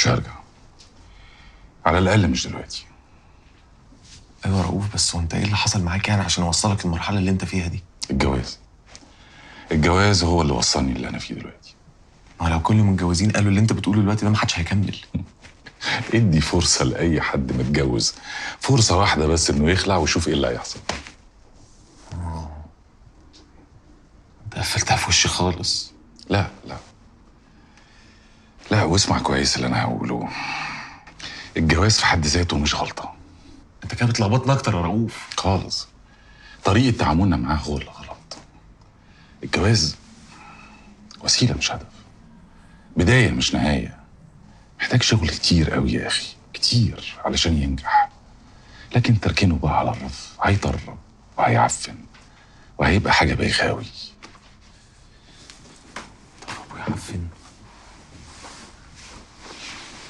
مش هرجع، على الاقل مش دلوقتي. ايوه يا رؤوف، بس هو انت ايه اللي حصل معاك يعني عشان اوصلك للمرحله اللي انت فيها دي؟ الجواز هو اللي وصلني اللي انا فيه دلوقتي. ما لو كل المتجوزين قالوا اللي انت بتقوله دلوقتي ده محدش هيكمل. ادي فرصه لاي حد متجوز، فرصه واحده بس انه يخلع ويشوف ايه اللي هيحصل. انت قفلتها في وشي خالص. لا لا لا، واسمع كويس اللي انا هقوله. الجواز في حد ذاته مش غلطه. انت كده بتلخبطنا اكتر يا رؤوف. خالص، طريقه تعاملنا معاه هو اللي غلط. الجواز وسيله مش هدف، بدايه مش نهايه. محتاج شغل كتير قوي يا اخي، كتير علشان ينجح. لكن تركنه بقى على الرف هيطرب وهيعفن وهيبقى حاجه بايخه قوي. طب ويعفن؟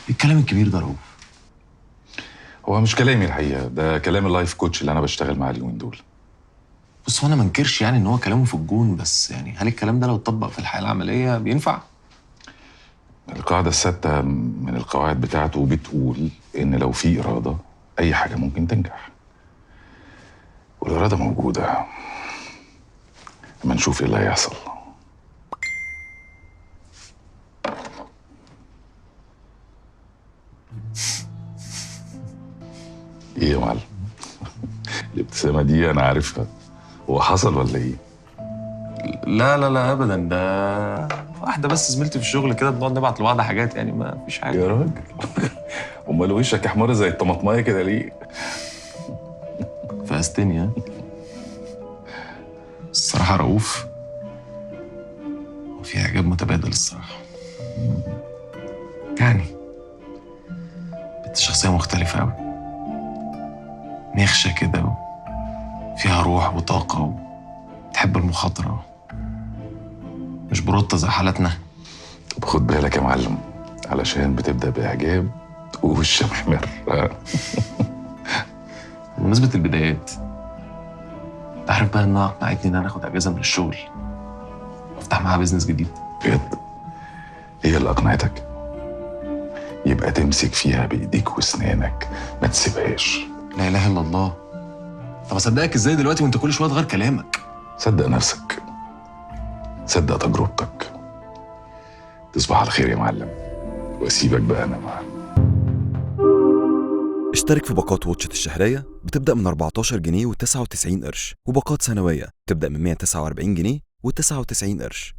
ايه الكلام الكبير ده يا رؤوف؟ هو مش كلامي الحقيقه، ده كلام اللايف كوتش اللي انا بشتغل معاه اليومين دول. بص، هو انا ما انكرش يعني ان هو كلامه في الجون، بس يعني هل الكلام ده لو اتطبق في الحياه العمليه بينفع؟ القاعده الثابته من القواعد بتاعته بتقول ان لو في اراده اي حاجه ممكن تنجح، والاراده موجوده. اما نشوف ايه اللي هيحصل. ايه يا معلم؟ الابتسامه دي انا عارفها، هو حصل ولا ايه؟ لا لا لا ابدا، ده واحده بس زميلتي في الشغل كده، بنقعد نبعت لبعض حاجات يعني، ما فيش حاجه. يا راجل امال وشك احمر زي الطماطمايه كده ليه؟ فاستني ها. الصراحه رؤوف في اعجاب متبادل الصراحه. يعني بنت شخصيه مختلفه قوي، نخشه كده، فيها روح وطاقه، وتحب المخاطره، مش بروطه زي حالتنا. طب خد بالك يا معلم، علشان بتبدا باعجاب ووش محمر. بمناسبه البدايات، انت عارف بقى انها اقنعتني ان انا اخد اجازه من الشغل وافتح معاها بيزنس جديد. بجد؟ هي اللي اقنعتك؟ يبقى تمسك فيها بايديك واسنانك، ما تسيبهاش. لا اله الا الله. طب اصدقك ازاي دلوقتي وانت كل شويه تغير كلامك؟ صدق نفسك، صدق تجربتك. تصبح على خير يا معلم، واسيبك بقى انا معاك. اشترك في باقات واتشت الشهرية بتبدأ من 14 جنيه و99 قرش، وباقات سنوية بتبدأ من 149 جنيه و99 قرش.